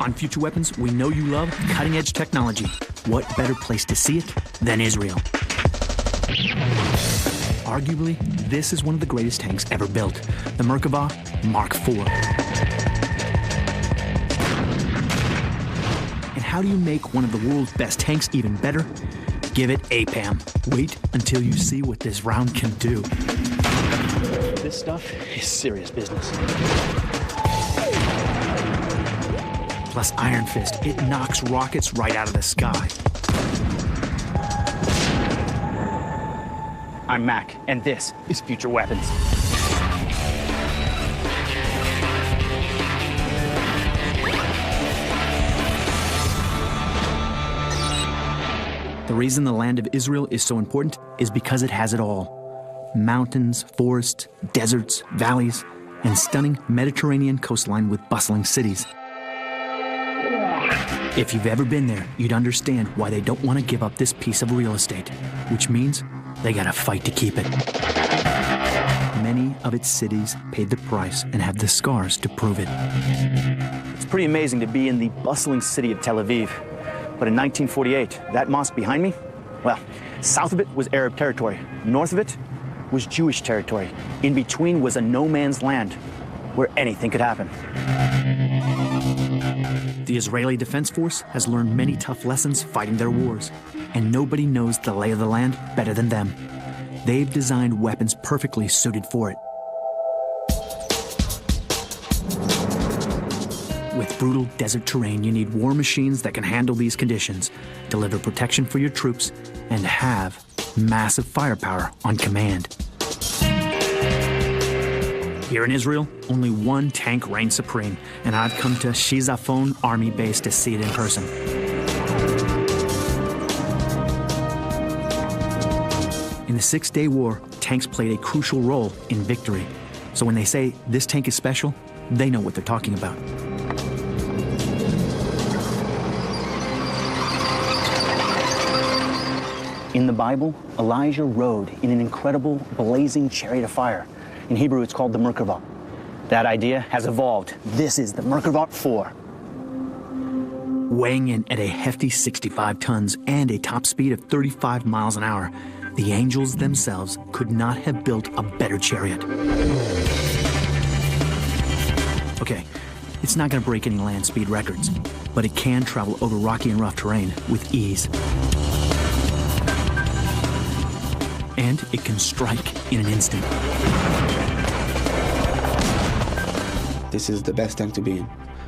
On Future Weapons, we know you love cutting-edge technology. What better place to see it than Israel? Arguably, this is one of the greatest tanks ever built, the Merkava Mark IV. And how do you make one of the world's best tanks even better? Give it APAM. Wait until you see what this round can do. This stuff is serious business. Plus Iron Fist, it knocks rockets right out of the sky. I'm Mac, and this is Future Weapons. The reason the land of Israel is so important is because it has it all. Mountains, forests, deserts, valleys, and stunning Mediterranean coastline with bustling cities. If you've ever been there, you'd understand why they don't want to give up this piece of real estate, which means they gotta fight to keep it. Many of its cities paid the price and have the scars to prove it. It's pretty amazing to be in the bustling city of Tel Aviv. But in 1948, that mosque behind me, well, south of it was Arab territory. North of it was Jewish territory. In between was a no man's land where anything could happen. The Israeli Defense Force has learned many tough lessons fighting their wars, and nobody knows the lay of the land better than them. They've designed weapons perfectly suited for it. With brutal desert terrain, you need war machines that can handle these conditions, deliver protection for your troops, and have massive firepower on command. Here in Israel, only one tank reigns supreme, and I've come to Shizafon Army Base to see it in person. In the Six-Day War, tanks played a crucial role in victory. So when they say this tank is special, they know what they're talking about. In the Bible, Elijah rode in an incredible blazing chariot of fire. In Hebrew, it's called the Merkava. That idea has evolved. This is the Merkava IV. Weighing in at a hefty 65 tons and a top speed of 35 miles an hour, the angels themselves could not have built a better chariot. Okay, it's not going to break any land speed records, but it can travel over rocky and rough terrain with ease. And it can strike in an instant. This is the best tank to be in.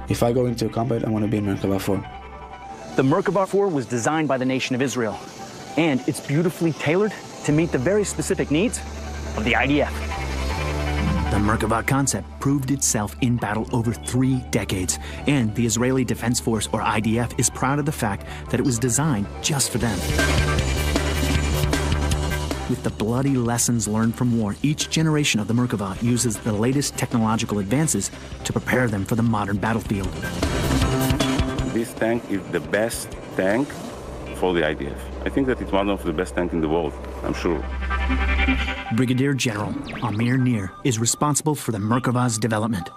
If I go into a combat, I want to be in Merkava IV. The Merkava IV was designed by the nation of Israel, and it's beautifully tailored to meet the very specific needs of the IDF. The Merkava concept proved itself in battle over 3 decades, and the Israeli Defense Force, or IDF, is proud of the fact that it was designed just for them. With the bloody lessons learned from war, each generation of the Merkava uses the latest technological advances to prepare them for the modern battlefield. This tank is the best tank for the IDF. I think that it's one of the best tanks in the world, I'm sure. Brigadier General Amir Nir is responsible for the Merkava's development.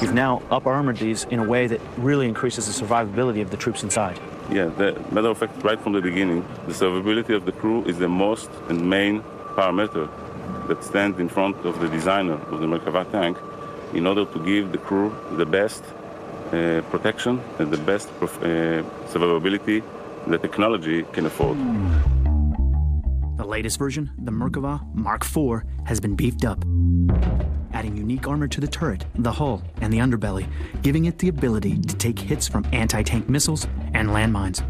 You've now up-armored these in a way that really increases the survivability of the troops inside. Yeah, matter of fact, right from the beginning, the survivability of the crew is the most and main parameter that stands in front of the designer of the Merkava tank in order to give the crew the best protection and the best survivability that technology can afford. The latest version, the Merkava Mark IV, has been beefed up, adding unique armor to the turret, the hull, and the underbelly, giving it the ability to take hits from anti-tank missiles and landmines.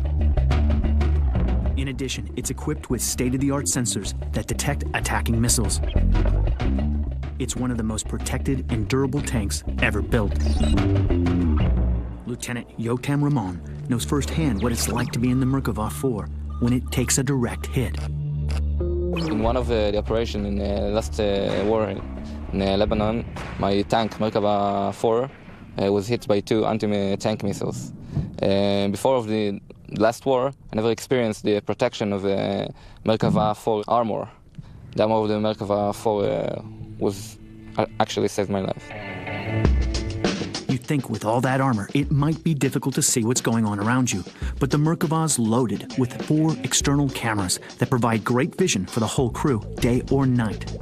In addition, it's equipped with state-of-the-art sensors that detect attacking missiles. It's one of the most protected and durable tanks ever built. Lieutenant Yotam Ramon knows firsthand what it's like to be in the Merkava IV when it takes a direct hit. In one of the operations in the last war in Lebanon, my tank, Merkava IV, was hit by 2 anti-tank missiles. Before of the last war, I never experienced the protection of the Merkava IV armor. The armor of the Merkava IV was actually saved my life. You'd think with all that armor, it might be difficult to see what's going on around you, but the Merkava's loaded with 4 external cameras that provide great vision for the whole crew, day or night.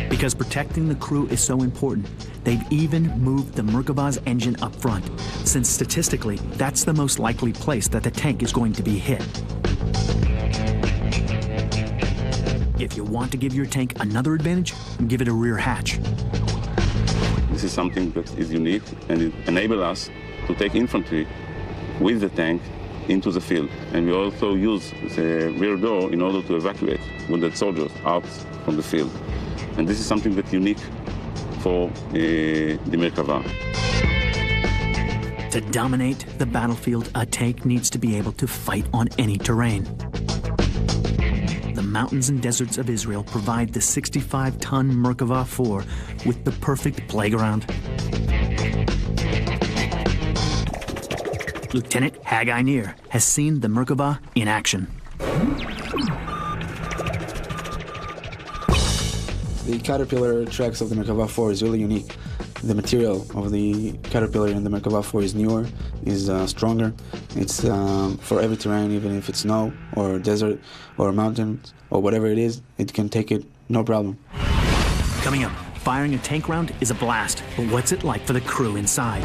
Because protecting the crew is so important, they've even moved the Merkava's engine up front, since statistically, that's the most likely place that the tank is going to be hit. If you want to give your tank another advantage, give it a rear hatch. This is something that is unique, and it enables us to take infantry with the tank into the field. And we also use the rear door in order to evacuate wounded soldiers out from the field. And this is something that's unique for the Merkava. To dominate the battlefield, a tank needs to be able to fight on any terrain. The mountains and deserts of Israel provide the 65-ton Merkava 4 with the perfect playground. Lieutenant Haggai Nir has seen the Merkava in action. The Caterpillar tracks of the Merkava 4 is really unique. The material of the Caterpillar and the Merkava 4 is newer, is stronger. It's for every terrain, even if it's snow or desert or mountains or whatever it is, it can take it no problem. Coming up, firing a tank round is a blast, but what's it like for the crew inside?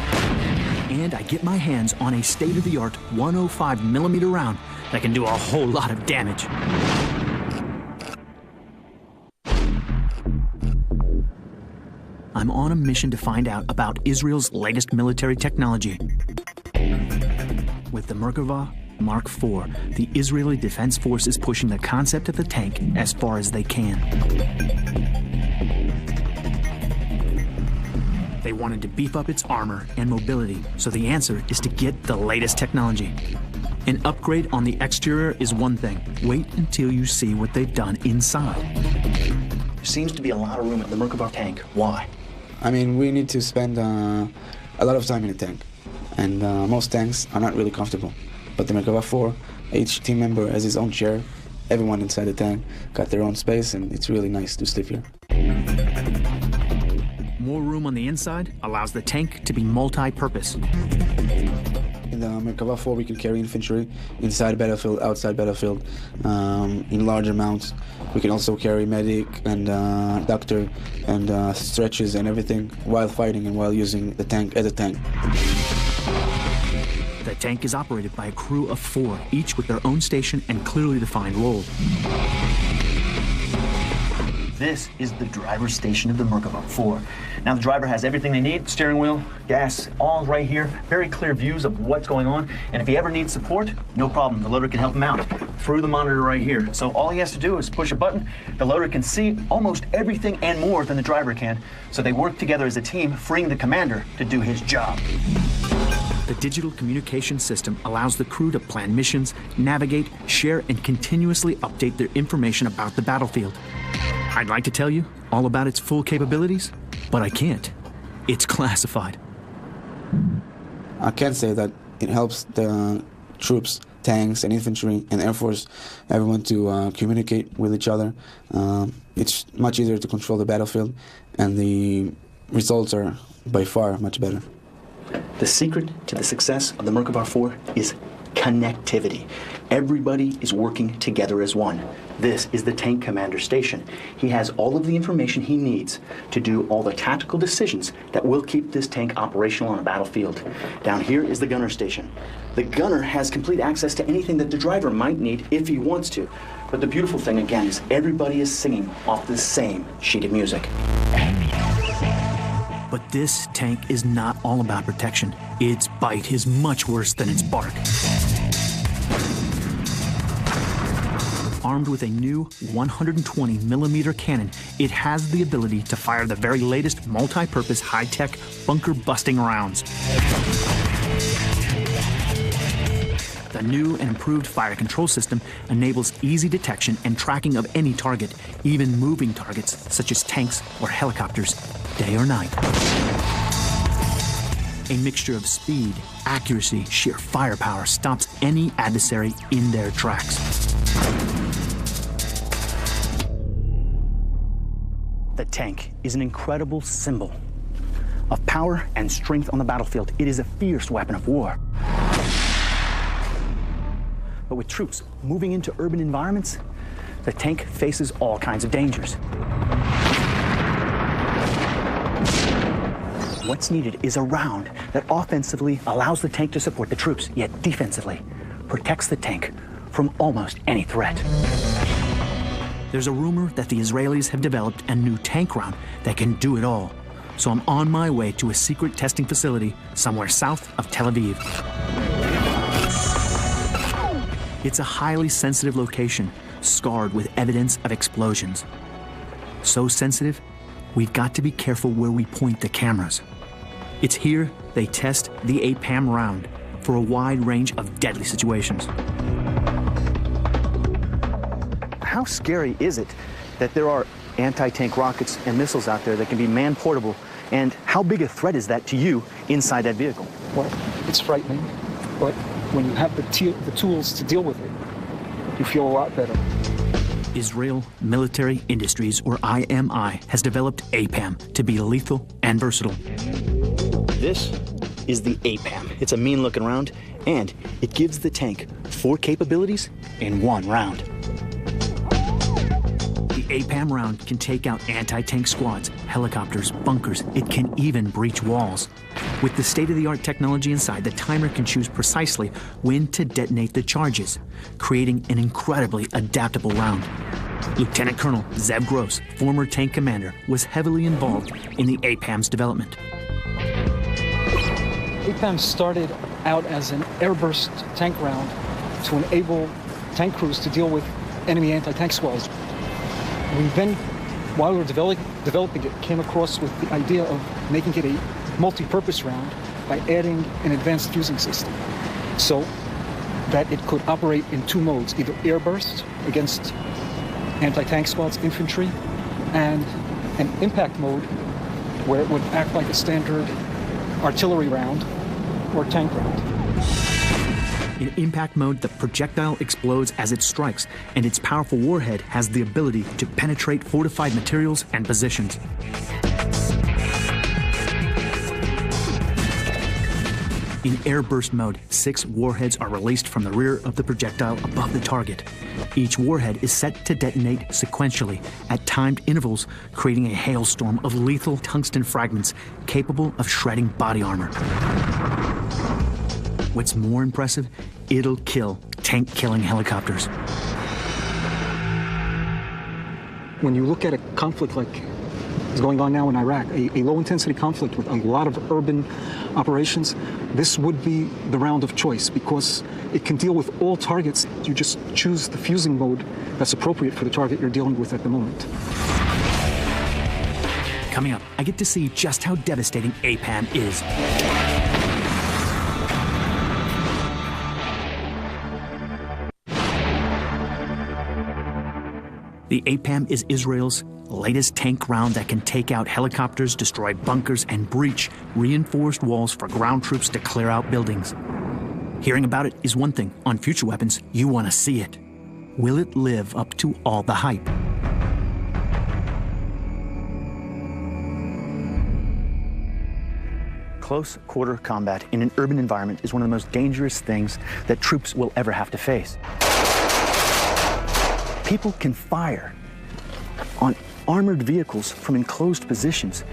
And I get my hands on a state-of-the-art 105mm round that can do a whole lot of damage. I'm on a mission to find out about Israel's latest military technology. With the Merkava Mark IV, the Israeli Defense Force is pushing the concept of the tank as far as they can. They wanted to beef up its armor and mobility, so the answer is to get the latest technology. An upgrade on the exterior is one thing. Wait until you see what they've done inside. There seems to be a lot of room in the Merkava tank. Why? I mean, we need to spend a lot of time in a tank, and most tanks are not really comfortable. But the Merkava 4, each team member has his own chair. Everyone inside the tank got their own space, and it's really nice to sleep here. More room on the inside allows the tank to be multi-purpose. In the Merkava 4, we can carry infantry inside battlefield, outside battlefield, in large amounts. We can also carry medic and doctor and stretches and everything while fighting and while using the tank as a tank. The tank is operated by a crew of 4, each with their own station and clearly defined role. This is the driver's station of the Merkava 4. Now the driver has everything they need, steering wheel, gas, all right here. Very clear views of what's going on. And if he ever needs support, no problem. The loader can help him out through the monitor right here. So all he has to do is push a button. The loader can see almost everything and more than the driver can. So they work together as a team, freeing the commander to do his job. The digital communication system allows the crew to plan missions, navigate, share, and continuously update their information about the battlefield. I'd like to tell you all about its full capabilities, but I can't. It's classified. I can say that it helps the troops, tanks, and infantry and Air Force, everyone to communicate with each other. It's much easier to control the battlefield, and the results are by far much better. The secret to the success of the Merkava 4 is connectivity. Everybody is working together as one. This is the tank commander station. He has all of the information he needs to do all the tactical decisions that will keep this tank operational on a battlefield. Down here is the gunner station. The gunner has complete access to anything that the driver might need if he wants to. But the beautiful thing, again, is everybody is singing off the same sheet of music. But this tank is not all about protection. Its bite is much worse than its bark. Armed with a new 120mm cannon, it has the ability to fire the very latest multi-purpose high-tech bunker-busting rounds. The new and improved fire control system enables easy detection and tracking of any target, even moving targets such as tanks or helicopters, day or night. A mixture of speed, accuracy, sheer firepower stops any adversary in their tracks. The tank is an incredible symbol of power and strength on the battlefield. It is a fierce weapon of war. But with troops moving into urban environments, the tank faces all kinds of dangers. What's needed is a round that offensively allows the tank to support the troops, yet defensively protects the tank from almost any threat. There's a rumor that the Israelis have developed a new tank round that can do it all. So I'm on my way to a secret testing facility somewhere south of Tel Aviv. It's a highly sensitive location, scarred with evidence of explosions. So sensitive, we've got to be careful where we point the cameras. It's here they test the APAM round for a wide range of deadly situations. How scary is it that there are anti-tank rockets and missiles out there that can be man-portable, and how big a threat is that to you inside that vehicle? Well, it's frightening, but when you have the tools to deal with it, you feel a lot better. Israel Military Industries, or IMI, has developed APAM to be lethal and versatile. This is the APAM. It's a mean-looking round, and it gives the tank 4 capabilities in 1 round. The APAM round can take out anti-tank squads, helicopters, bunkers. It can even breach walls. With the state-of-the-art technology inside, the timer can choose precisely when to detonate the charges, creating an incredibly adaptable round. Lieutenant Colonel Zev Gross, former tank commander, was heavily involved in the APAM's development. APAM started out as an airburst tank round to enable tank crews to deal with enemy anti-tank squads. We then, while we were developing it, came across with the idea of making it a multi-purpose round by adding an advanced fusing system so that it could operate in 2 modes, either airburst against anti-tank squads, infantry, and an impact mode where it would act like a standard artillery round or tank round. In impact mode, the projectile explodes as it strikes, and its powerful warhead has the ability to penetrate fortified materials and positions. In airburst mode, 6 warheads are released from the rear of the projectile above the target. Each warhead is set to detonate sequentially at timed intervals, creating a hailstorm of lethal tungsten fragments capable of shredding body armor. What's more impressive, it'll kill tank-killing helicopters. When you look at a conflict like is going on now in Iraq, a low-intensity conflict with a lot of urban operations, this would be the round of choice because it can deal with all targets. You just choose the fusing mode that's appropriate for the target you're dealing with at the moment. Coming up, I get to see just how devastating APAM is. The APAM is Israel's latest tank round that can take out helicopters, destroy bunkers, and breach reinforced walls for ground troops to clear out buildings. Hearing about it is one thing. On Future Weapons, you want to see it. Will it live up to all the hype? Close quarter combat in an urban environment is one of the most dangerous things that troops will ever have to face. People can fire on armored vehicles from enclosed positions,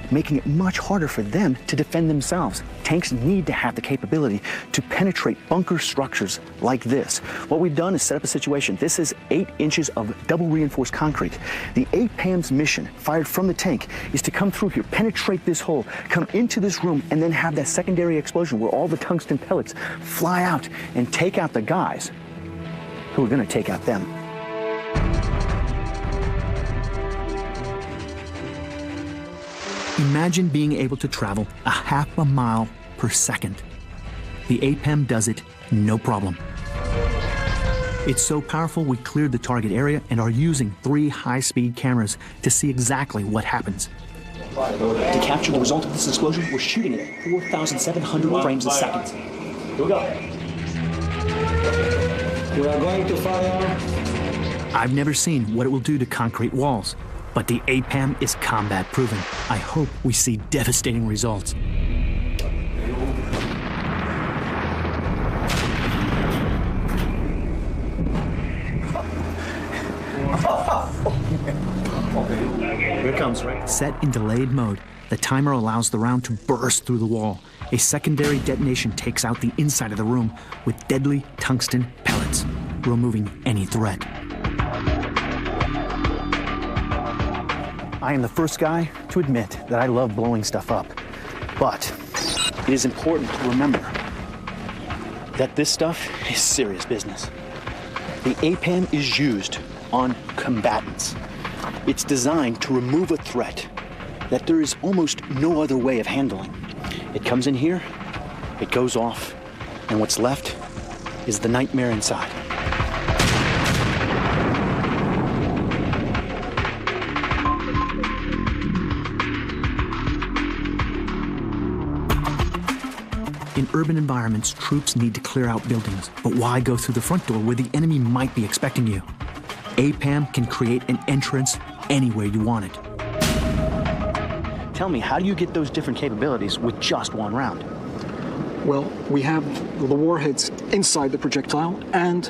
making it much harder for them to defend themselves. Tanks need to have the capability to penetrate bunker structures like this. What we've done is set up a situation. This is 8 inches of double reinforced concrete. The APAM's mission, fired from the tank, is to come through here, penetrate this hole, come into this room, and then have that secondary explosion where all the tungsten pellets fly out and take out the guys who are going to take out them. Imagine being able to travel a half a mile per second. The APAM does it no problem. It's so powerful we cleared the target area and are using 3 high-speed cameras to see exactly what happens. To capture the result of this explosion, we're shooting it at 4,700 frames a second. Here we go. We are going to fire. I've never seen what it will do to concrete walls, But the APAM is combat proven. I hope we see devastating results. Here it comes, right? Set in delayed mode, the timer allows the round to burst through the wall. A secondary detonation takes out the inside of the room with deadly tungsten pellets, removing any threat. I am the first guy to admit that I love blowing stuff up. But it is important to remember that this stuff is serious business. The APAM is used on combatants. It's designed to remove a threat that there is almost no other way of handling. It comes in here, it goes off, and what's left is the nightmare inside. In urban environments, troops need to clear out buildings, but why go through the front door where the enemy might be expecting you? APAM can create an entrance anywhere you want it. Tell me, how do you get those different capabilities with just one round? Well, we have the warheads inside the projectile and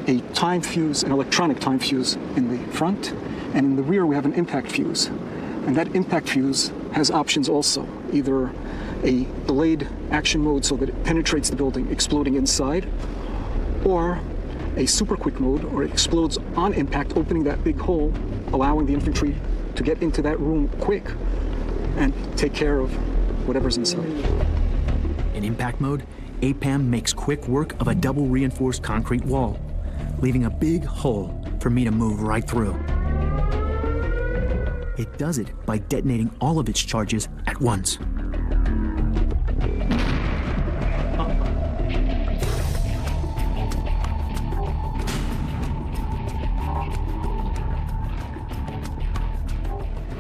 a time fuse, an electronic time fuse in the front, and in the rear we have an impact fuse. And that impact fuse has options also, either a delayed action mode so that it penetrates the building, exploding inside, or a super quick mode, or it explodes on impact, opening that big hole, allowing the infantry to get into that room quick and take care of whatever's inside. In impact mode, APAM makes quick work of a double reinforced concrete wall, leaving a big hole for me to move right through. It does it by detonating all of its charges at once.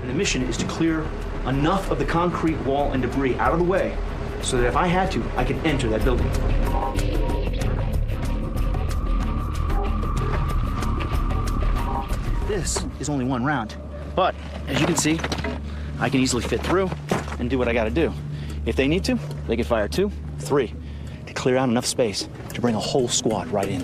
The mission is to clear enough of the concrete wall and debris out of the way so that if I had to, I could enter that building. This is only one round, but as you can see, I can easily fit through and do what I gotta do. If they need to, they can fire 2, 3 to clear out enough space to bring a whole squad right in.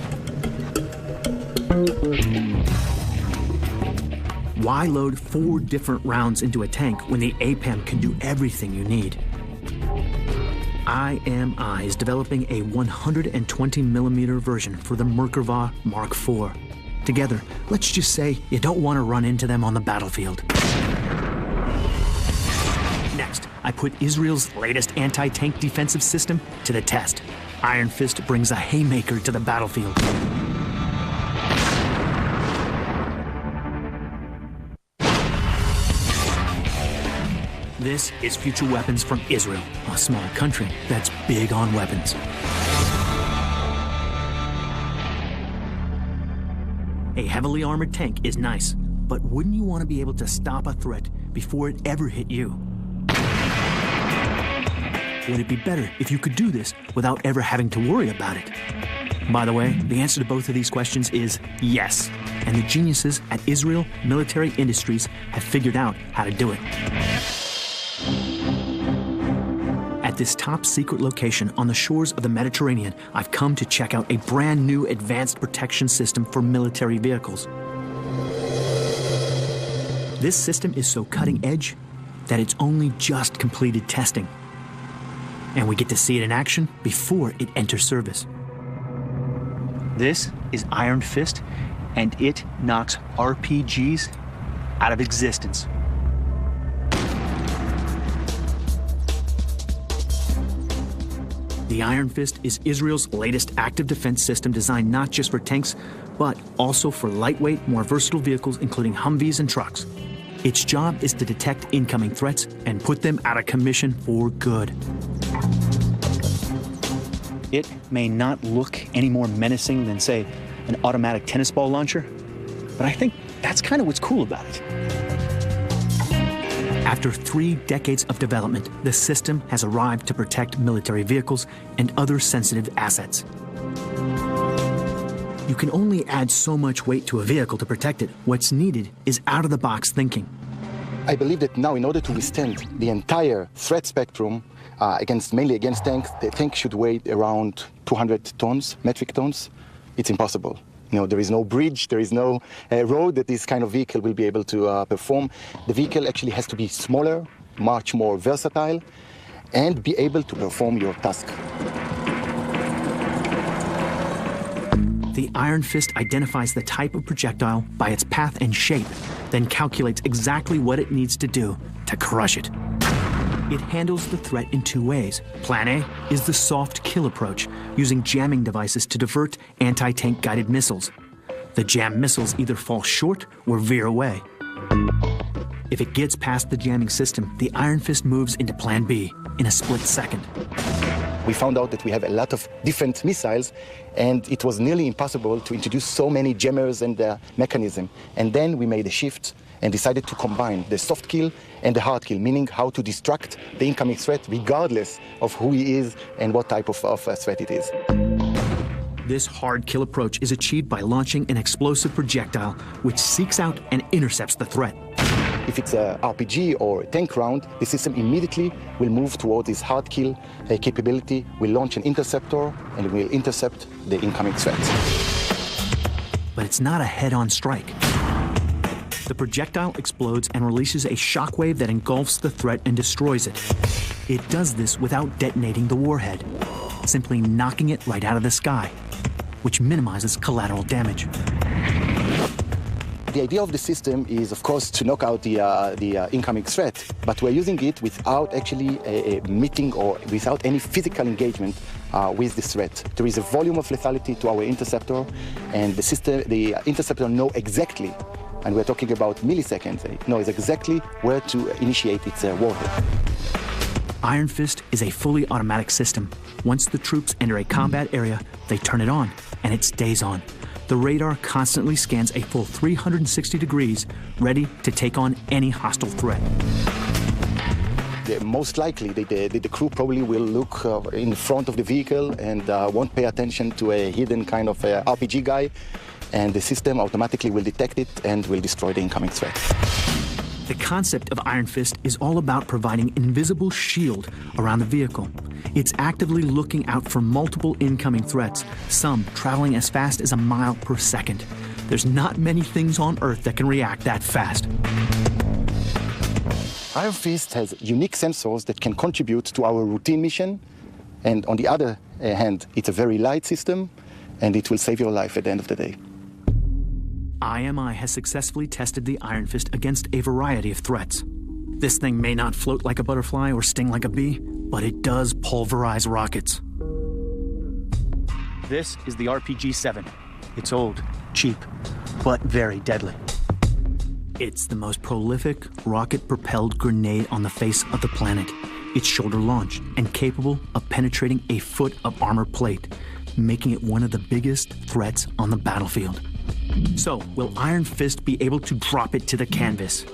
Why load 4 different rounds into a tank when the APAM can do everything you need? IMI is developing a 120mm version for the Merkava Mark IV. Together, let's just say you don't want to run into them on the battlefield. Next, I put Israel's latest anti-tank defensive system to the test. Iron Fist brings a haymaker to the battlefield. This is future weapons from Israel, a small country that's big on weapons. A heavily armored tank is nice, but wouldn't you want to be able to stop a threat before it ever hit you? Would it be better if you could do this without ever having to worry about it? By the way, the answer to both of these questions is yes, and the geniuses at Israel Military Industries have figured out how to do it. At this top secret location on the shores of the Mediterranean, I've come to check out a brand new advanced protection system for military vehicles. This system is so cutting edge that it's only just completed testing. And we get to see it in action before it enters service. This is Iron Fist, and it knocks RPGs out of existence. The Iron Fist is Israel's latest active defense system designed not just for tanks, but also for lightweight, more versatile vehicles, including Humvees and trucks. Its job is to detect incoming threats and put them out of commission for good. It may not look any more menacing than, say, an automatic tennis ball launcher, but I think that's kind of what's cool about it. After 3 decades of development, the system has arrived to protect military vehicles and other sensitive assets. You can only add so much weight to a vehicle to protect it. What's needed is out-of-the-box thinking. I believe that now, in order to withstand the entire threat spectrum, mainly against tanks, the tank should weigh around 200 tons, metric tons. It's impossible. There is no bridge, there is no road that this kind of vehicle will be able to perform. The vehicle actually has to be smaller, much more versatile, and be able to perform your task. The Iron Fist identifies the type of projectile by its path and shape, then calculates exactly what it needs to do to crush it. It handles the threat in two ways. Plan A is the soft kill approach, using jamming devices to divert anti-tank guided missiles. The jammed missiles either fall short or veer away. If it gets past the jamming system, the Iron Fist moves into Plan B in a split second. We found out that we have a lot of different missiles, and it was nearly impossible to introduce so many jammers and mechanism. And then we made a shift and decided to combine the soft kill and the hard kill, meaning how to distract the incoming threat regardless of who he is and what type of threat it is. This hard kill approach is achieved by launching an explosive projectile which seeks out and intercepts the threat. If it's a RPG or a tank round, the system immediately will move towards this hard kill capability, will launch an interceptor, and will intercept the incoming threat. But it's not a head-on strike. The projectile explodes and releases a shockwave that engulfs the threat and destroys it. It does this without detonating the warhead, simply knocking it right out of the sky, which minimizes collateral damage. The idea of the system is, of course, to knock out the incoming threat, but we're using it without actually meeting or without any physical engagement with the threat. There is a volume of lethality to our interceptor, and the interceptor knows exactly, and we're talking about milliseconds, it knows exactly where to initiate its warhead. Iron Fist is a fully automatic system. Once the troops enter a combat area, they turn it on, and it stays on. The radar constantly scans a full 360 degrees, ready to take on any hostile threat. Most likely, the crew probably will look in front of the vehicle and won't pay attention to a hidden kind of RPG guy, and the system automatically will detect it and will destroy the incoming threat. The concept of Iron Fist is all about providing invisible shield around the vehicle. It's actively looking out for multiple incoming threats, some traveling as fast as a mile per second. There's not many things on Earth that can react that fast. Iron Fist has unique sensors that can contribute to our routine mission, and on the other hand, it's a very light system, and it will save your life at the end of the day. IMI has successfully tested the Iron Fist against a variety of threats. This thing may not float like a butterfly or sting like a bee, but it does pulverize rockets. This is the RPG-7. It's old, cheap, but very deadly. It's the most prolific rocket-propelled grenade on the face of the planet. It's shoulder-launched and capable of penetrating a foot of armor plate, making it one of the biggest threats on the battlefield. So, will Iron Fist be able to drop it to the canvas?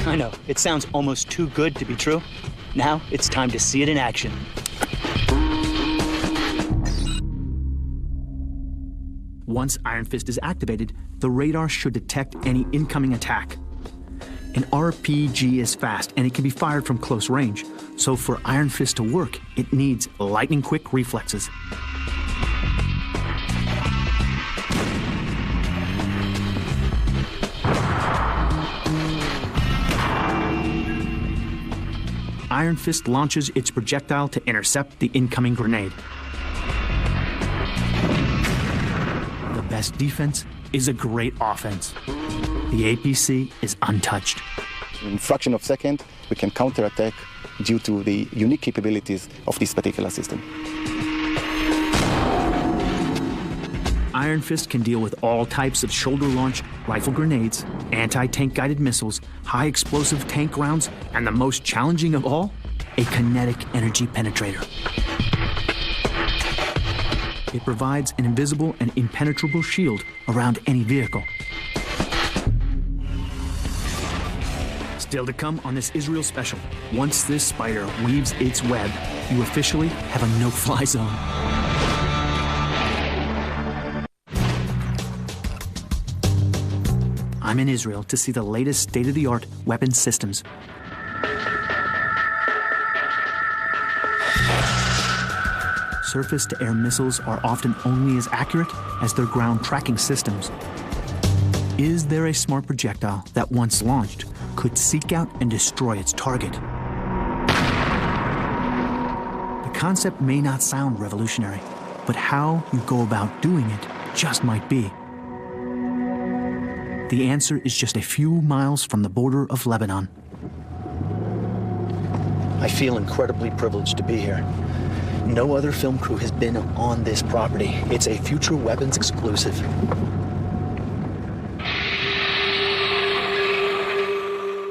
I know, it sounds almost too good to be true. Now, it's time to see it in action. Once Iron Fist is activated, the radar should detect any incoming attack. An RPG is fast, and it can be fired from close range. So for Iron Fist to work, it needs lightning-quick reflexes. Iron Fist launches its projectile to intercept the incoming grenade. The best defense is a great offense. The APC is untouched. In a fraction of a second, we can counterattack due to the unique capabilities of this particular system. Iron Fist can deal with all types of shoulder-launched rifle grenades, anti-tank guided missiles, high-explosive tank rounds, and the most challenging of all, a kinetic energy penetrator. It provides an invisible and impenetrable shield around any vehicle. Still to come on this Israel special, once this spider weaves its web, you officially have a no-fly zone. I'm in Israel to see the latest state-of-the-art weapons systems. Surface-to-air missiles are often only as accurate as their ground tracking systems. Is there a smart projectile that, once launched, could seek out and destroy its target? The concept may not sound revolutionary, but how you go about doing it just might be. The answer is just a few miles from the border of Lebanon. I feel incredibly privileged to be here. No other film crew has been on this property. It's a Future Weapons exclusive.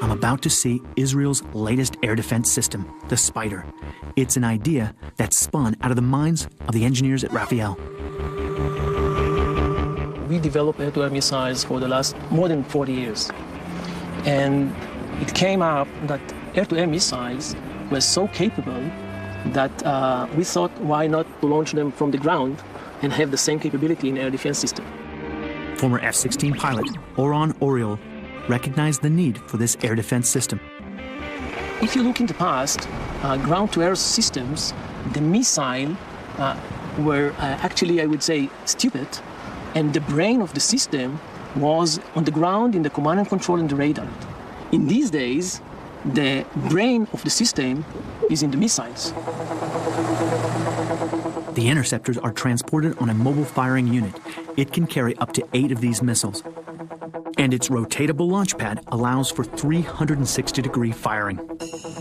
I'm about to see Israel's latest air defense system, the Spider. It's an idea that spun out of the minds of the engineers at Rafael. We developed air-to-air missiles for the last more than 40 years. And it came up that air-to-air missiles were so capable that we thought, why not to launch them from the ground and have the same capability in air defense system. Former F-16 pilot Oron Oriol recognized the need for this air defense system. If you look in the past, ground-to-air systems, the missile were actually, I would say, stupid, and the brain of the system was on the ground in the command and control and the radar. In these days, the brain of the system is in the missiles. The interceptors are transported on a mobile firing unit. It can carry up to 8 of these missiles. And its rotatable launch pad allows for 360-degree firing.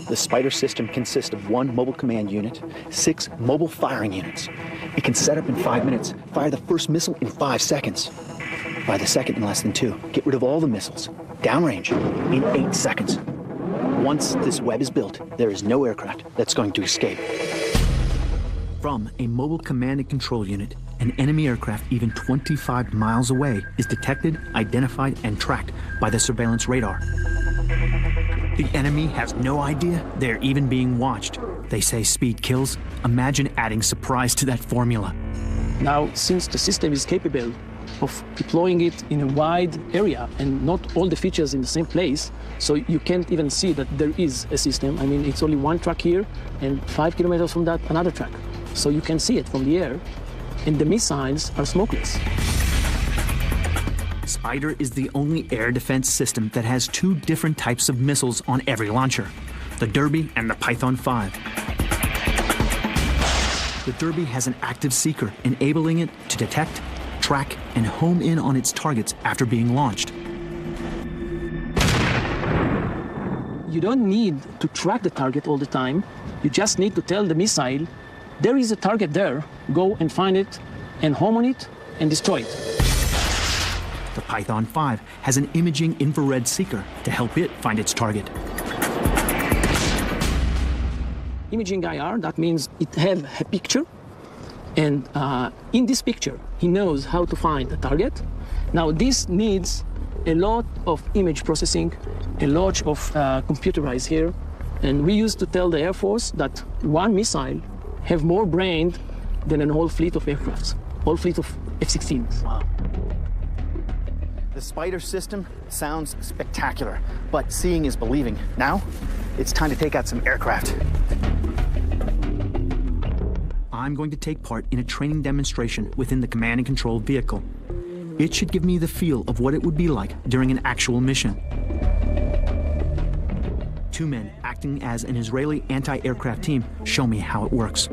The Spider system consists of 1 mobile command unit, 6 mobile firing units. It can set up in 5 minutes, fire the first missile in 5 seconds, fire the second in less than 2, get rid of all the missiles, downrange in 8 seconds. Once this web is built, there is no aircraft that's going to escape. From a mobile command and control unit, an enemy aircraft even 25 miles away is detected, identified, and tracked by the surveillance radar. The enemy has no idea they're even being watched. They say speed kills. Imagine adding surprise to that formula. Now, since the system is capable of deploying it in a wide area and not all the features in the same place, so you can't even see that there is a system. I mean, it's only one track here, and 5 kilometers from that, another track. So you can see it from the air, and the missiles are smokeless. Spider is the only air defense system that has 2 different types of missiles on every launcher, the Derby and the Python 5. The Derby has an active seeker, enabling it to detect, track, and home in on its targets after being launched. You don't need to track the target all the time. You just need to tell the missile, there is a target there, go and find it, and home on it, and destroy it. The Python 5 has an imaging infrared seeker to help it find its target. Imaging IR, that means it has a picture, and in this picture, he knows how to find the target. Now, this needs a lot of image processing, a lot of computerized here, and we used to tell the Air Force that one missile have more brain than a whole fleet of aircrafts, whole fleet of F-16s. Wow. The Spider system sounds spectacular, but seeing is believing. Now, it's time to take out some aircraft. I'm going to take part in a training demonstration within the command and control vehicle. It should give me the feel of what it would be like during an actual mission. 2 men acting as an Israeli anti-aircraft team show me how it works.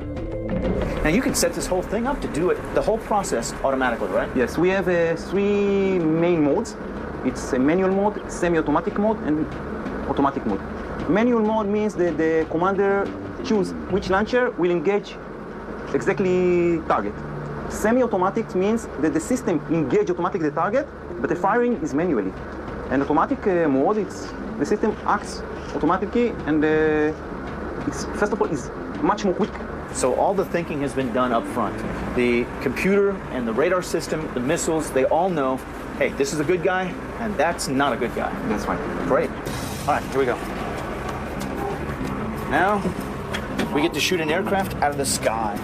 Now you can set this whole thing up to do it, the whole process automatically, right? Yes, we have 3 main modes. It's a manual mode, semi-automatic mode, and automatic mode. Manual mode means that the commander chooses which launcher will engage exactly target. Semi-automatic means that the system engages automatically the target, but the firing is manually. And automatic mode, the system acts automatically, and it's first of all is much more quick. So all the thinking has been done up front. The computer and the radar system, the missiles, they all know, hey, this is a good guy, and that's not a good guy. That's right. Great. All right, here we go. Now, we get to shoot an aircraft out of the sky.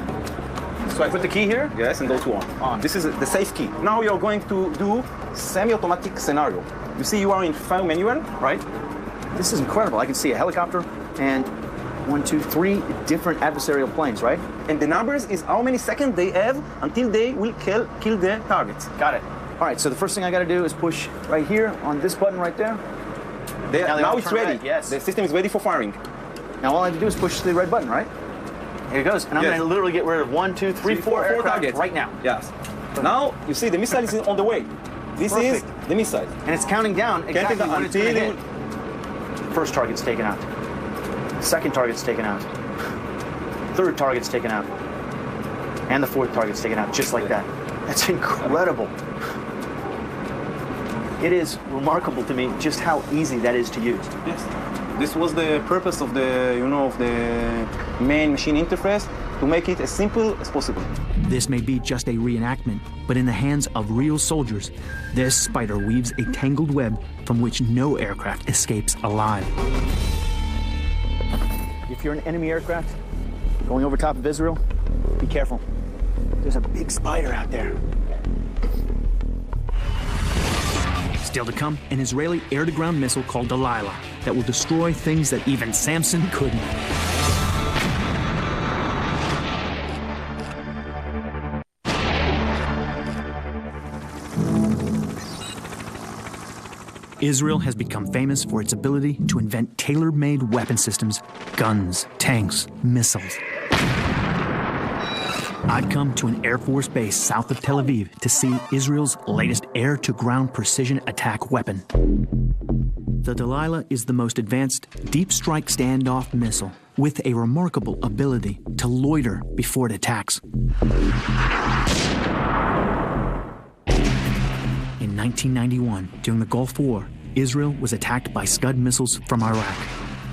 So I put the key here, yes, and go to on. This is the safe key. Now you're going to do semi-automatic scenario. You see you are in fire manual, right? This is incredible. I can see a helicopter and 1, 2, 3 different adversarial planes, right? And the numbers is how many seconds they have until they will kill the targets. Got it. All right, so the first thing I got to do is push right here on this button right there. Now it's ready. Red, yes. The system is ready for firing. Now all I have to do is push the red button, right? Here it goes. And I'm Yes. going to literally get rid of 1, 2, 3, 4 aircraft targets right now. Yes. Now you see the missile is on the way. This is Perfect. the missile. And it's counting down exactly Counting down when it's going to until hit. First target's taken out. Second target's taken out. Third target's taken out. And the fourth target's taken out, just like that. That's incredible. It is remarkable to me just how easy that is to use. Yes. This was the purpose of the, of the main machine interface, to make it as simple as possible. This may be just a reenactment, but in the hands of real soldiers, this spider weaves a tangled web from which no aircraft escapes alive. If you're an enemy aircraft going over top of Israel, be careful. There's a big spider out there. Still to come, an Israeli air-to-ground missile called Delilah that will destroy things that even Samson couldn't. Israel has become famous for its ability to invent tailor-made weapon systems, guns, tanks, missiles. I'd come to an Air Force base south of Tel Aviv to see Israel's latest air-to-ground precision attack weapon. The Delilah is the most advanced deep strike standoff missile with a remarkable ability to loiter before it attacks. In 1991, during the Gulf War, Israel was attacked by Scud missiles from Iraq.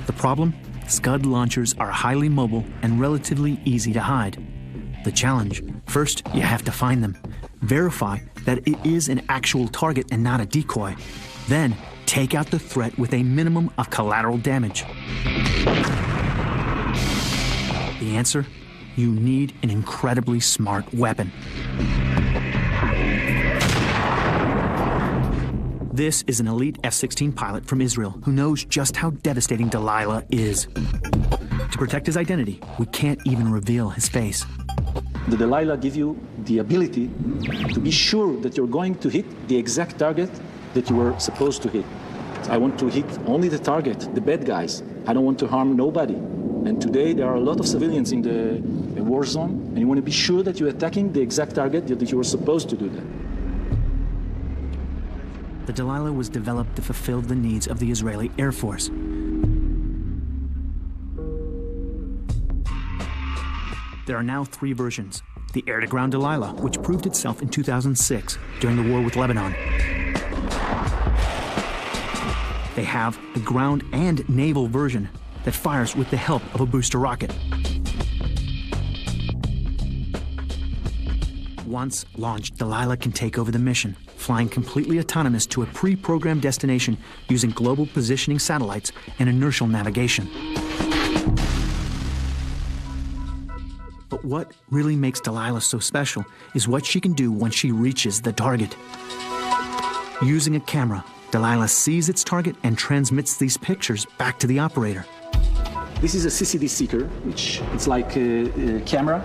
The problem? Scud launchers are highly mobile and relatively easy to hide. The challenge? First, you have to find them. Verify that it is an actual target and not a decoy. Then, take out the threat with a minimum of collateral damage. The answer? You need an incredibly smart weapon. This is an elite F-16 pilot from Israel who knows just how devastating Delilah is. To protect his identity, we can't even reveal his face. The Delilah gives you the ability to be sure that you're going to hit the exact target that you were supposed to hit. I want to hit only the target, the bad guys. I don't want to harm nobody. And today there are a lot of civilians in the war zone, and you want to be sure that you're attacking the exact target that you were supposed to do that. The Delilah was developed to fulfill the needs of the Israeli Air Force. There are now 3 versions. The air-to-ground Delilah, which proved itself in 2006 during the war with Lebanon. They have the ground and naval version that fires with the help of a booster rocket. Once launched, Delilah can take over the mission, flying completely autonomous to a pre-programmed destination using global positioning satellites and inertial navigation. But what really makes Delilah so special is what she can do once she reaches the target. Using a camera, Delilah sees its target and transmits these pictures back to the operator. This is a CCD seeker, which it's like a camera.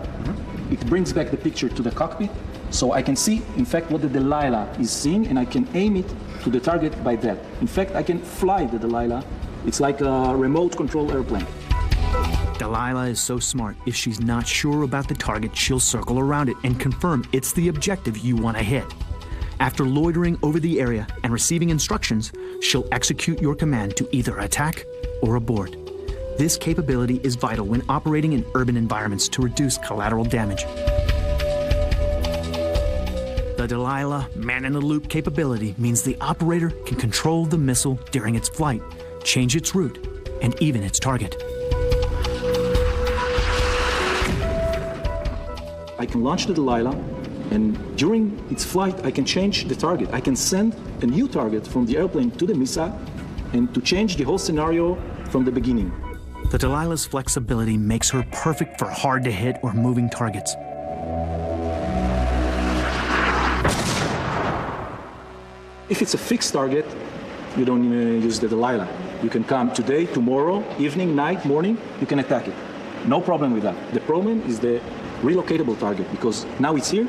It brings back the picture to the cockpit, so I can see, in fact, what the Delilah is seeing, and I can aim it to the target by that. In fact, I can fly the Delilah. It's like a remote control airplane. Delilah is so smart, if she's not sure about the target, she'll circle around it and confirm it's the objective you want to hit. After loitering over the area and receiving instructions, she'll execute your command to either attack or abort. This capability is vital when operating in urban environments to reduce collateral damage. The Delilah man-in-the-loop capability means the operator can control the missile during its flight, change its route, and even its target. I can launch the Delilah, and during its flight, I can change the target. I can send a new target from the airplane to the missile, and to change the whole scenario from the beginning. The Delilah's flexibility makes her perfect for hard-to-hit or moving targets. If it's a fixed target, you don't use the Delilah. You can come today, tomorrow, evening, night, morning, you can attack it. No problem with that. The problem is the relocatable target, because now it's here,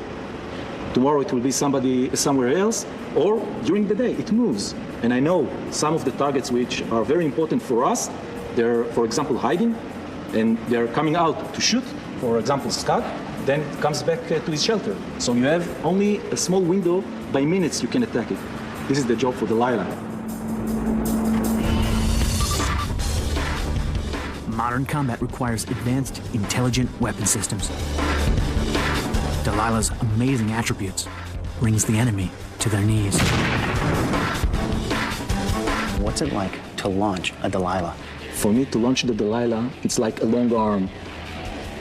tomorrow it will be somewhere else, or during the day it moves. And I know some of the targets which are very important for us, they're, for example, hiding, and they're coming out to shoot, for example, Scud, then it comes back to his shelter. So you have only a small window, by minutes you can attack it. This is the job for Delilah. Modern combat requires advanced, intelligent weapon systems. Delilah's amazing attributes brings the enemy to their knees. What's it like to launch a Delilah? For me to launch the Delilah, it's like a long arm.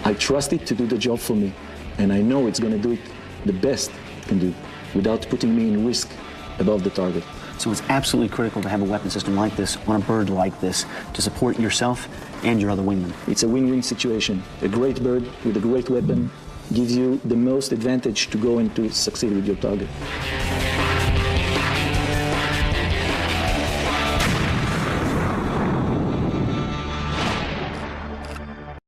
I trust it to do the job for me, and I know it's going to do it the best it can do without putting me in risk above the target. So it's absolutely critical to have a weapon system like this on a bird like this to support yourself and your other wingmen. It's a win-win situation. A great bird with a great weapon gives you the most advantage to go and to succeed with your target.